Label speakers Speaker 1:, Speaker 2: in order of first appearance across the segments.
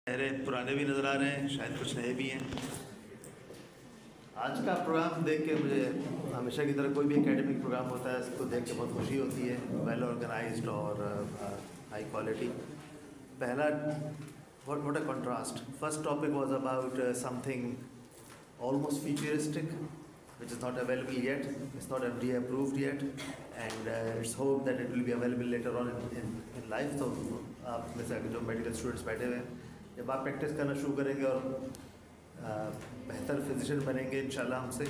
Speaker 1: चेहरे पुराने भी नज़र आ रहे हैं, शायद कुछ नए भी हैं। आज का प्रोग्राम देख के मुझे हमेशा की तरह कोई भी एकेडमिक प्रोग्राम होता है उसको देख के बहुत खुशी होती है, वेल ऑर्गेनाइज्ड और हाई क्वालिटी। पहला what a contrast. First topic was about something almost futuristic, which is not available yet. It's not FDA approved yet, and it's hoped that it will be available later on in life. So आप में से जो medical students बैठे हुए हैं, जब आप practice करना शुरू करेंगे और बेहतर फिजिशियन बनेंगे इंशाल्लाह हमसे,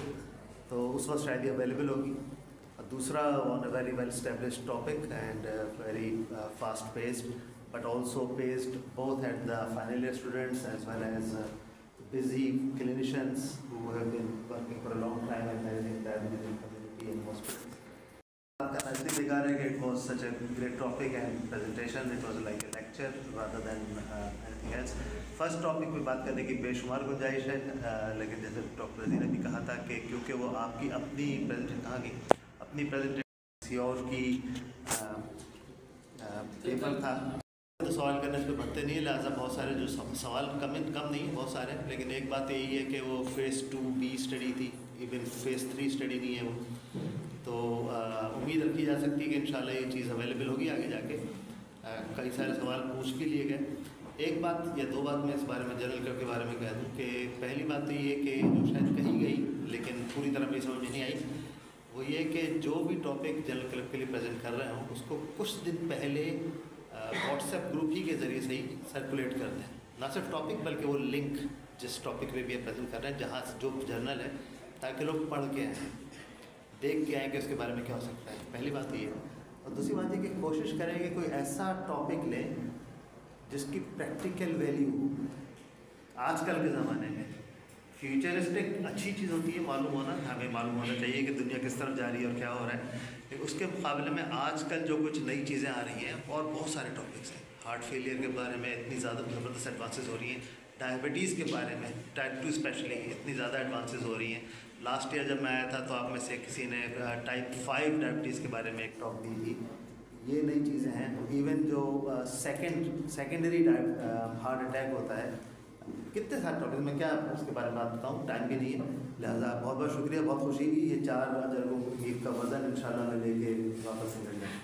Speaker 1: तो उस वक्त शायद ये अवेलेबल होगी। और दूसरा on a very well established topic and very fast paced, but also paced both at the final year students as well as busy clinicians who have been working for a long time and managing diabetes community and hospitals. I think regarding it was such a great topic and presentation. It was like a lecture rather than anything else. First topic पे बात करने की बेशुमार गुंजाइश है, लेकिन जैसे doctor रज़ी ने भी कहा था कि क्योंकि वो आपकी अपनी प्रेजेंटेशन और की पेपर था, तो सवाल करने से बनते नहीं है, लिहाजा बहुत सारे जो सवाल कम नहीं बहुत सारे हैं। लेकिन एक बात यही है कि वो फ़ेज़ 2B स्टडी थी, इवन फ़ेज़ 3 स्टडी नहीं है वो। तो उम्मीद रखी जा सकती है कि इंशाल्लाह ये चीज़ अवेलेबल होगी आगे जाके। कई सारे सवाल पूछ भी लिए गए। एक बात या दो बात मैं इस बारे में जनरल के बारे में कह दूँ कि पहली बात तो ये कि जो शायद कही गई लेकिन पूरी तरह मेरी समझ में नहीं आई, वो ये कि जो भी टॉपिक जनरल क्लब के लिए प्रेजेंट कर रहे हों उसको कुछ दिन पहले व्हाट्सएप ग्रुप ही के ज़रिए से ही सर्कुलेट कर दें। ना सिर्फ टॉपिक बल्कि वो लिंक जिस टॉपिक पे भी आप प्रेजेंट कर रहे हैं, जहाँ जो जर्नल है, ताकि लोग पढ़ के आएँ, देख के आएँ कि उसके बारे में क्या हो सकता है। पहली बात ये है। और दूसरी बात ये कि कोशिश करें कि कोई ऐसा टॉपिक लें जिसकी प्रैक्टिकल वैल्यू आजकल के ज़माने में फ्यूचरिस्टिक अच्छी चीज़ होती है, मालूम होना, हमें मालूम होना चाहिए कि दुनिया किस तरफ जा रही है और क्या हो रहा है। लेकिन उसके मुकाबले में आजकल जो कुछ नई चीज़ें आ रही हैं और बहुत सारे टॉपिक्स हैं। हार्ट फेलियर के बारे में इतनी ज़्यादा ज़बरदस्त एडवांसेस हो रही हैं, डायबिटीज़ के बारे में टाइप 2 स्पेशली इतनी ज़्यादा एडवांसेस हो रही हैं। लास्ट ईयर जब मैं आया था तो आप में से किसी ने टाइप 5 डायबिटीज़ के बारे में एक टॉक दी थी। ये नई चीज़ें हैं। इवन जो सेकेंडरी हार्ट अटैक होता है, कितने सारे टॉपिक में क्या उसके बारे में बात बताऊँ, टाइम भी नहीं है। लिहाजा बहुत बहुत शुक्रिया, बहुत खुशी हुई। ये 4 अजर का वज़न इंशाल्लाह मैं लेके वापस निकल जाऊँ।